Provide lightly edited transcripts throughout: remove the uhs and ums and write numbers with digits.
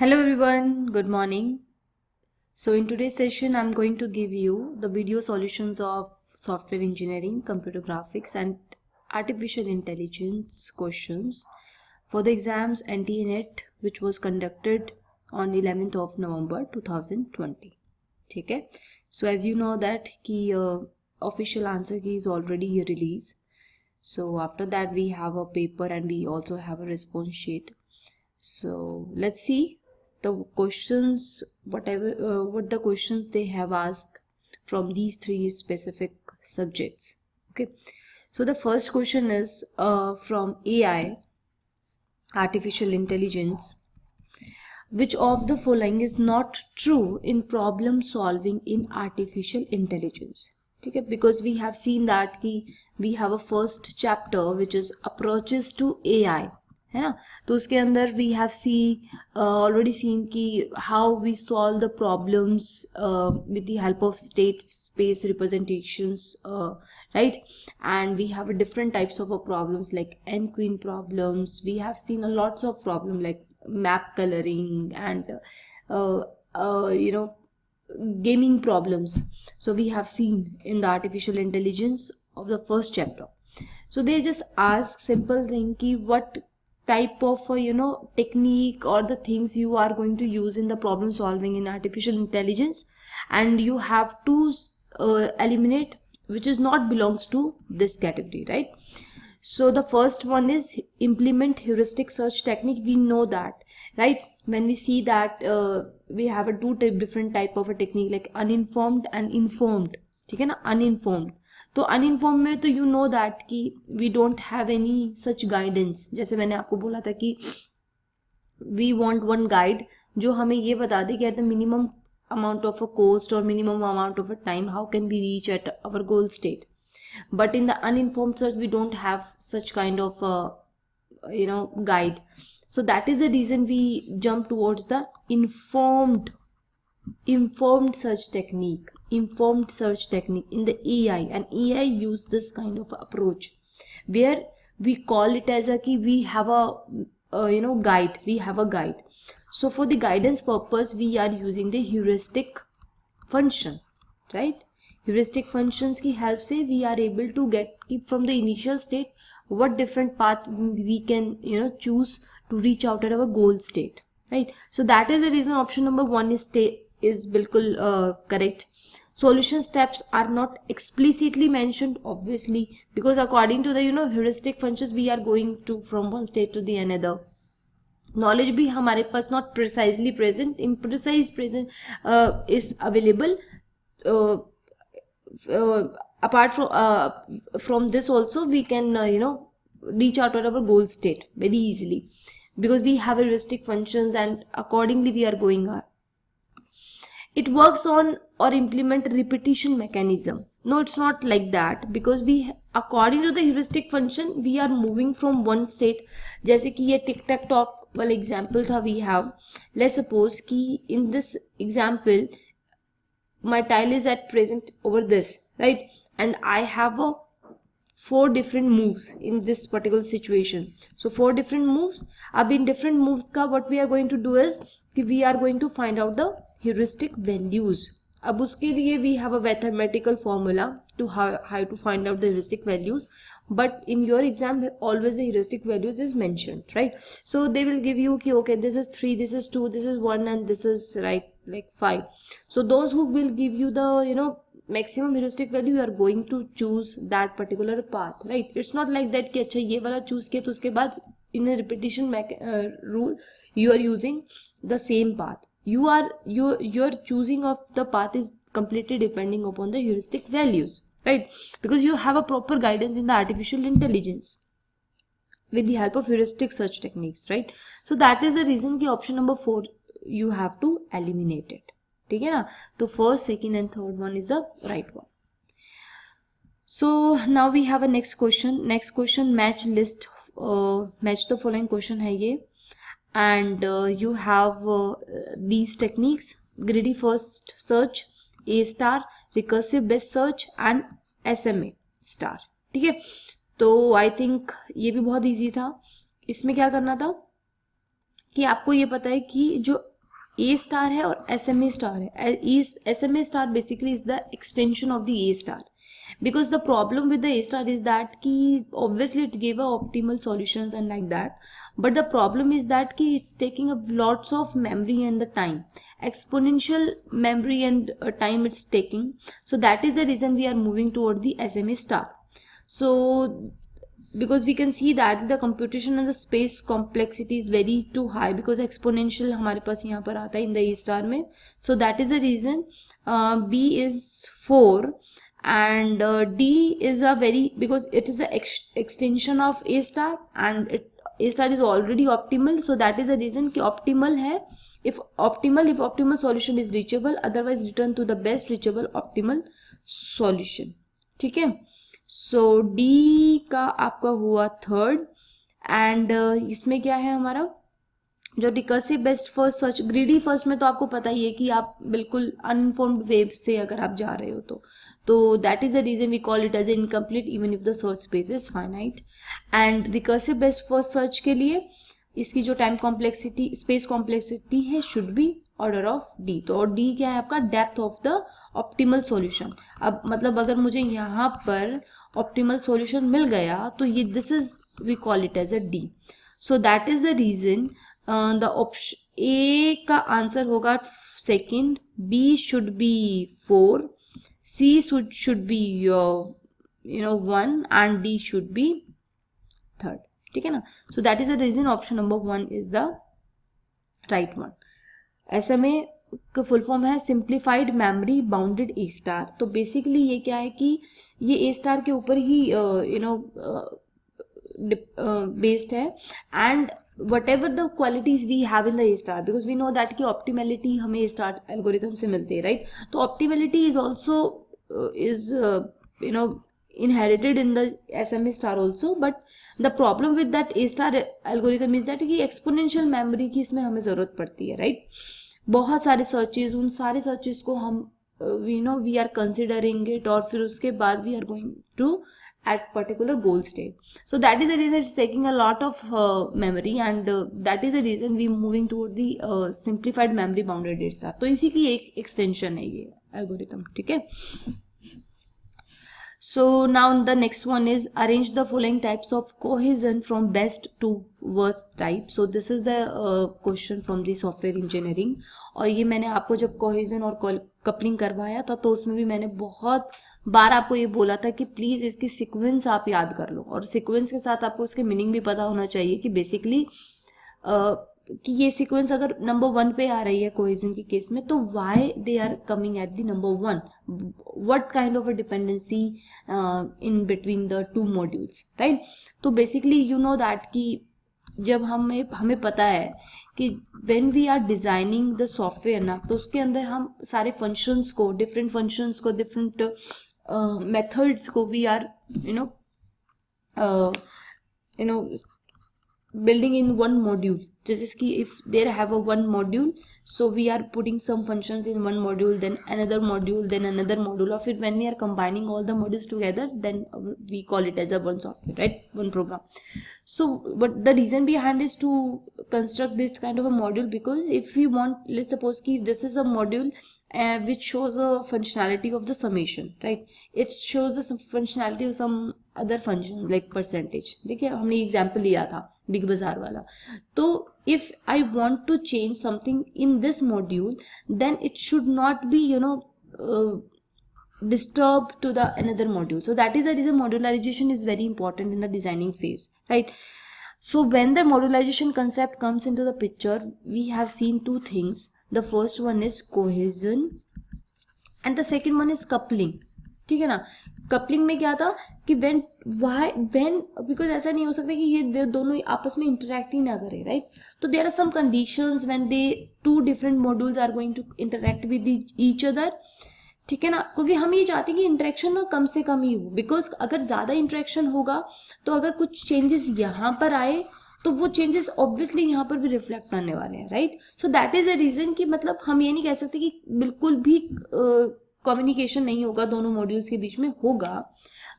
Hello everyone, good morning. So in today's session, I'm going to give you the video solutions of software engineering, computer graphics and artificial intelligence questions for the exams NT-NET which was conducted on 11th of November 2020. ठीक है? So as you know that कि official answer key is already released. So after that we have a paper and we also have a response sheet. So let's see the questions, what the questions they have asked from these three specific subjects. Okay, so the first question is from AI, artificial intelligence. Which of the following is not true in problem solving in artificial intelligence? ठीक है, because we have seen that कि we have a first chapter which is approaches to AI, है ना. तो उसके अंदर we have already seen कि how we solve the problems with the help of state space representations, right? And we have different types of problems like n-queen problems. We have seen a lots of problem like map coloring and gaming problems. So we have seen in the artificial intelligence of the first chapter. So they just ask simple thing ki what type of technique or the things you are going to use in the problem solving in artificial intelligence, and you have to eliminate which is not belongs to this category, right? So the first one is implement heuristic search technique. We know that, right? When we see that we have a different type of a technique like uninformed and informed. ठीक है ना, uninformed. तो uninformed में तो you know that कि we don't have any such guidance. जैसे मैंने आपको बोला था कि we want one guide जो हमें ये बता दे कि at the minimum amount of a cost or minimum amount of a time how can we reach at our goal state. But in the uninformed search we don't have such kind of guide. So that is the reason we jump towards the informed search technique in the AI, and AI use this kind of approach where we call it as a key we have a guide. We have a guide. So for the guidance purpose we are using the heuristic function, right? Heuristic functions की help से we are able to get from the initial state what different path we can choose to reach out at our goal state, right? So that is the reason option number 1 is बिल्कुल correct. Solution steps are not explicitly mentioned, obviously, because according to the heuristic functions we are going to from one state to the another. Knowledge भी हमारे पास not precisely present, imprecise present is available. Apart from this also we can reach out to our goal state very easily because we have heuristic functions and accordingly we are going up. It works on or implement repetition mechanism. No, it's not like that, because we according to the heuristic function we are moving from one state. जैसे कि ये टिक टैक talk वाला example था, we have, let's suppose कि in this example my tile is at present over this, right? And I have a 4 different moves in this particular situation. So 4 different moves. अब in different moves का what we are going to do is कि we are going to find out the heuristic values. अब उसके लिए we have a mathematical formula to how to find out the heuristic values, but in your exam always the heuristic values is mentioned, right? So they will give you कि okay, this is 3, this is 2, this is 1 and this is right like 5. So those who will give you the maximum heuristic value, you are going to choose that particular path, right? It's not like that कि अच्छा ये वाला choose किया तो उसके बाद in a repetition rule you are using the same path. Your choosing of the path is completely depending upon the heuristic values, right? Because you have a proper guidance in the artificial intelligence with the help of heuristic search techniques, right? So that is the reason कि option number 4 you have to eliminate it. ठीक है ना? तो first, second and third one is the right one. So now we have a next question. Next question, match the following question है ये, and you have these techniques: greedy first search, A star, recursive best search and SMA star. ठीक है, तो I think ये भी बहुत easy था. इसमें क्या करना था, कि आपको ये पता है कि जो ए स्टार है और एस एम ए स्टार है, S M A star basically is the extension of the A star. Because the problem with the A star is that ki obviously it gave a optimal solutions and like that, but the problem is that ki it's taking up lots of memory and the time, exponential memory and time it's taking. So that is the reason we are moving toward the SMA star. So because we can see that the computation and the space complexity is very too high, because exponential हमारे पास यहाँ पर आता है in the A star में. So that is the reason B is 4 and D is a very, because it is a extension of A star and A star is already optimal. So that is the reason कि optimal है. If optimal solution is reachable, otherwise return to the best reachable optimal solution. ठीक है. सो D का आपका हुआ third. And इसमें क्या है हमारा जो recursive best first search, greedy first में तो आपको पता ही है कि आप बिल्कुल अनइन्फॉर्म्ड वेब से अगर आप जा रहे हो तो that is the reason we call it as incomplete even if the search space is finite. And recursive best first search के लिए इसकी जो टाइम कॉम्प्लेक्सिटी स्पेस कॉम्प्लेक्सिटी है should be order of D. तो और डी क्या है आपका depth of the optimal solution. अब मतलब अगर मुझे यहाँ पर ऑप्टिमल सॉल्यूशन मिल गया तो ये this is we call it as a D. So that is the reason the option A का आंसर होगा second, B should be 4, C should be you know 1 and D should be third. ठीक है ना. So that is the reason option number 1 is the right one. SMA का full form है simplified memory bounded A star. तो basically ये क्या है कि ये ए स्टार के ऊपर ही यू नो बेस्ड है. And whatever the qualities we have in the A star, because we know that कि ऑप्टिमेलिटी हमें ए स्टार एल्गोरिथम से मिलती है, राइट. तो optimality is also is you know inherited in the SMA star also, but the problem with that A star algorithm is that कि exponential memory की इसमें हमें ज़रूरत पड़ती है, right. बहुत सारे सर्चेज, उन सारे सर्चेज को हम we are considering it, और फिर उसके बाद we are going to at particular goal state. So that is the reason it's taking a lot of memory, and that is the reason we moving toward the simplified memory bounded A star. तो इसी की एक extension है ये algorithm. ठीक है. So now the next one is arrange the following types of cohesion from best to worst type. So this is the question from the software engineering. और ये मैंने आपको जब cohesion और coupling करवाया था तो उसमें भी मैंने बहुत बार आपको ये बोला था कि प्लीज़ इसकी सीक्वेंस आप याद कर लो, और सीक्वेंस के साथ आपको उसके मीनिंग भी पता होना चाहिए कि बेसिकली कि ये सीक्वेंस अगर नंबर 1 पे आ रही है कोहेजन के केस में तो why they are coming at the number 1, what kind of a dependency in between the two modules, right. तो बेसिकली यू नो दैट कि जब हमें पता है कि when we are designing the software ना, तो उसके अंदर हम सारे फंक्शंस को, डिफरेंट फंक्शंस को, डिफरेंट मेथड्स को we are you know building in one module. जैसे कि if there have a one module, so we are putting some functions in one module, then another module, then another module of it. When we are combining all the modules together, then we call it as a one software, right, one program. So but the reason behind is to construct this kind of a module, because if we want, let's suppose कि this is a module which shows a functionality of the summation, right, it shows the functionality of some other function like percentage. देखिए हमने example लिया था big बाजार वाला. तो if I want to change something in this module, then it should not be disturb to the another module. So that is the reason modularization is very important in the designing phase, right. So when the modularization concept comes into the picture, we have seen two things. The first one is cohesion and the second one is coupling. ठीक है ना. Coupling में क्या था कि when because ऐसा नहीं हो सकता कि ये दोनों आपस में इंटरेक्ट ही ना करें, राइट. तो there are some conditions when they two different modules are going to interact with each other. ठीक है ना. क्योंकि हम ये चाहते हैं कि इंटरेक्शन ना कम से कम ही हो, बिकॉज अगर ज़्यादा इंटरेक्शन होगा तो अगर कुछ चेंजेस यहाँ पर आए तो वो चेंजेस ऑब्वियसली यहाँ पर भी रिफ्लेक्ट आने वाले हैं, right. So that is the reason कि मतलब हम ये नहीं कह सकते कि बिल्कुल भी कम्युनिकेशन नहीं होगा, दोनों मॉड्यूल्स के बीच में होगा,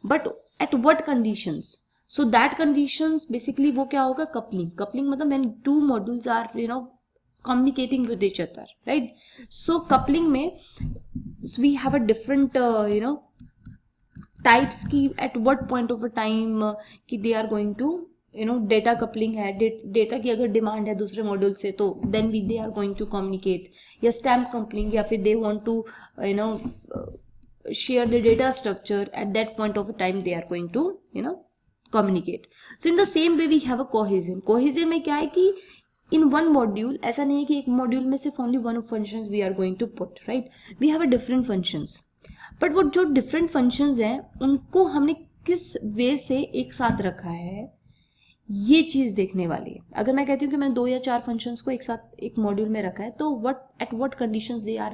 but at what conditions. So that conditions basically वो क्या होगा, कपलिंग. कपलिंग मतलब when two modules are communicating with each other, right? So coupling में we have a different types की at what point of a time कि they are going to data coupling है, data की अगर demand है दूसरे module से तो then we they are going to communicate, या स्टैम्प कपलिंग, या फिर they want to share the data structure at that point of a time they are going to communicate. So in the same way we have a cohesion. Cohesion में क्या है कि in one module, ऐसा नहीं है कि एक module में सिर्फ only one functions we are going to put, right? We have a different functions. But वो जो different functions हैं उनको हमने किस वे से एक साथ रखा है, ये चीज देखने वाली है. अगर मैं कहती हूँ कि मैंने 2 या 4 फंक्शंस को एक साथ एक मॉड्यूल में रखा है, तो at what conditions they are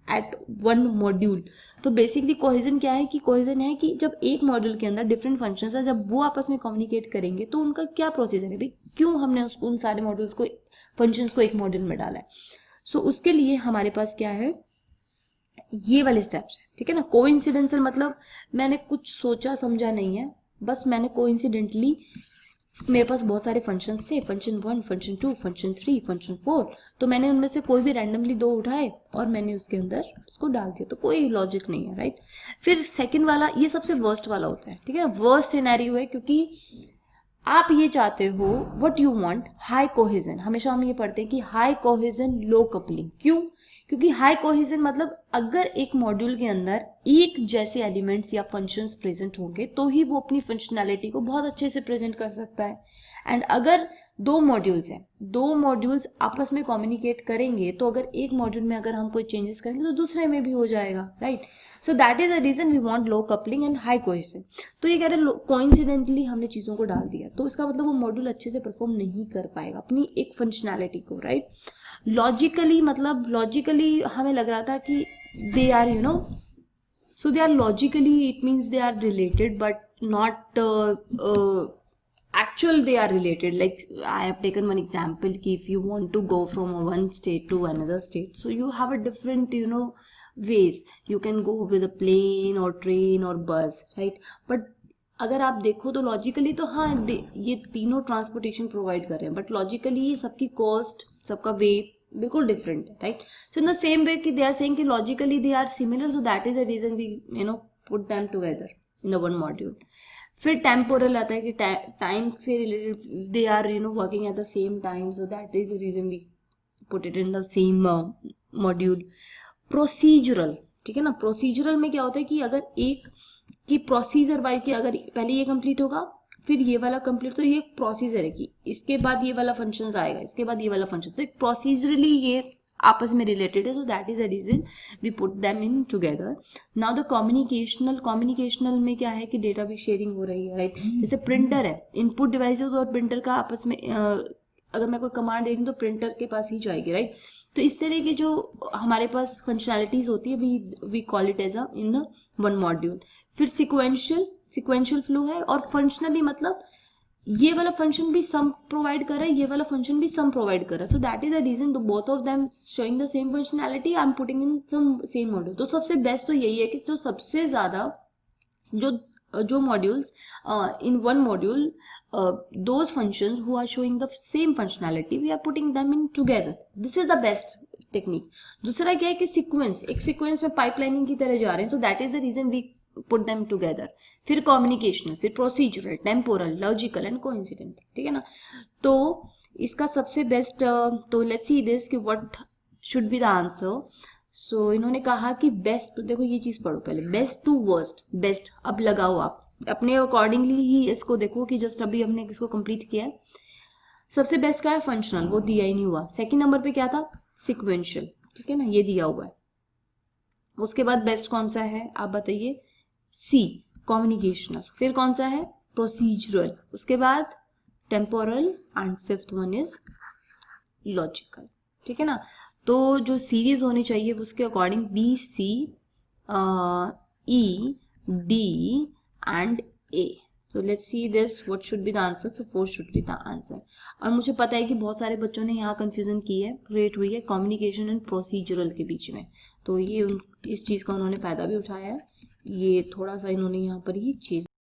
at one module. तो बेसिकली कोहेजन क्या है कि कोहेजन है कि जब एक मॉड्यूल के अंदर डिफरेंट फंक्शंस है, जब वो आपस में कम्युनिकेट करेंगे तो उनका क्या प्रोसीजर है, भाई क्यों हमने उसको उन सारे मॉड्यूल्स को फंक्शंस को एक मॉड्यूल में डाला है. सो उसके लिए हमारे पास क्या है, ये वाले स्टेप्स है, ठीक है ना. कोइंसिडेंशियल मतलब मैंने कुछ सोचा समझा नहीं है, बस मैंने कोइंसिडेंटली मेरे पास बहुत सारे फंक्शंस थे, फंक्शन 1, फंक्शन 2, फंक्शन 3, फंक्शन 4, तो मैंने उनमें से कोई भी रैंडमली 2 उठाए और मैंने उसके अंदर उसको डाल दिया, तो कोई लॉजिक नहीं है, राइट. फिर सेकंड वाला, ये सबसे वर्स्ट वाला होता है, ठीक है ना. वर्स्ट सिनेरियो है क्योंकि आप ये चाहते हो what you want high cohesion. हमेशा हम ये पढ़ते हैं कि हाई कोहेजन लो कपलिंग. क्यों? क्योंकि हाई कोहेजन मतलब अगर एक मॉड्यूल के अंदर एक जैसे एलिमेंट्स या फंक्शंस प्रेजेंट होंगे तो ही वो अपनी फंक्शनैलिटी को बहुत अच्छे से प्रेजेंट कर सकता है. एंड अगर 2 मॉड्यूल्स हैं, 2 मॉड्यूल्स आपस में कम्युनिकेट करेंगे, तो अगर एक मॉड्यूल में अगर हम कोई चेंजेस करेंगे तो दूसरे में भी हो जाएगा, right. So that is the reason we want low coupling and high cohesion. तो ये कह रहे कोइंसिडेंटली हमने चीज़ों को डाल दिया, तो इसका मतलब वो मॉड्यूल अच्छे से परफॉर्म नहीं कर पाएगा अपनी एक फंक्शनैलिटी को, राइट. लॉजिकली मतलब लॉजिकली हमें लग रहा था कि they are so they are logically, it means they are related but not actual they are related. Like I have taken one example ki if you want to go from one state to another state, so you have a different ways. You can go with a plane or train or bus, right? But अगर आप देखो तो logically तो हाँ ये तीनों transportation provide कर रहे हैं, बट लॉजिकली सबकी कॉस्ट, सबका वे बिल्कुल डिफरेंट है, right. So in the same way कि दे आर सेइंग कि logically they are similar, so that is the reason we put them together in the one module. फिर टेम्पोरल आता है कि टाइम से related they are working at the same time, so that is the reason we put it in the same module. Procedural, ठीक है ना. Procedural में क्या होता है कि अगर एक कि प्रोसीजर वाइज कि अगर पहले ये कंप्लीट होगा फिर ये वाला कंप्लीट, तो ये प्रोसीजर है कि इसके बाद ये वाला फंक्शन आएगा, इसके बाद ये वाला फंक्शन, तो एक प्रोसीजरली ये आपस में रिलेटेड है. So that is the reason we put them in together. Now the communicational में क्या है कि डेटा भी शेयरिंग हो रही है, राइट. जैसे प्रिंटर है, इनपुट डिवाइसेस और प्रिंटर का आपस में अगर मैं कोई कमांड दे रही हूँ तो प्रिंटर के पास ही जाएगी, राइट. तो इस तरह की जो हमारे पास फंक्शनैलिटीज होती है we call it as a in one module. फिर सिक्वेंशियल फ्लो है, और फंक्शनली मतलब ये वाला फंक्शन भी सम प्रोवाइड कर रहा है, ये वाला फंक्शन भी सम प्रोवाइड कर रहा है. So that is the reason both of them showing the same functionality, I am putting in some same module. तो सबसे बेस्ट तो यही है कि जो सबसे ज्यादा जो modules in one module, those functions who are showing the same functionality, we are putting them in together. This is the best technique. दूसरा क्या है कि सीक्वेंस, एक सीक्वेंस में पाइपलाइनिंग की तरह जा रहे हैं, so that is the reason we put them together. फिर कम्युनिकेशनल, फिर procedural, temporal, logical and coincident, ठीक है ना. तो इसका सबसे बेस्ट, तो लेट्स सी दिस कि what should be the answer. So इन्होंने कहा कि बेस्ट, देखो ये चीज पढ़ो पहले, बेस्ट टू वर्स्ट. बेस्ट अब लगाओ आप अपने अकॉर्डिंगली ही इसको देखो कि जस्ट अभी हमने इसको कंप्लीट किया है. सबसे बेस्ट क्या है, फंक्शनल, वो दिया ही नहीं हुआ. सेकंड नंबर पे क्या था, सिक्वेंशियल, ठीक है ना, ये दिया हुआ है. उसके बाद बेस्ट कौन सा है आप बताइए, सी, कम्युनिकेशनल. फिर कौन सा है, प्रोसीजरल. उसके बाद temporal, and fifth one is logical, ठीक है ना. तो जो सीरीज होनी चाहिए उसके according B, C, E, D and A. So let's see this what should be the answer. So 4 should be the answer. और मुझे पता है कि बहुत सारे बच्चों ने यहाँ कंफ्यूजन की है, क्रिएट हुई है कम्युनिकेशन एंड प्रोसीजरल के बीच में, तो ये इस चीज़ का उन्होंने फायदा भी उठाया है. ये थोड़ा सा इन्होंने यहाँ पर ही चीज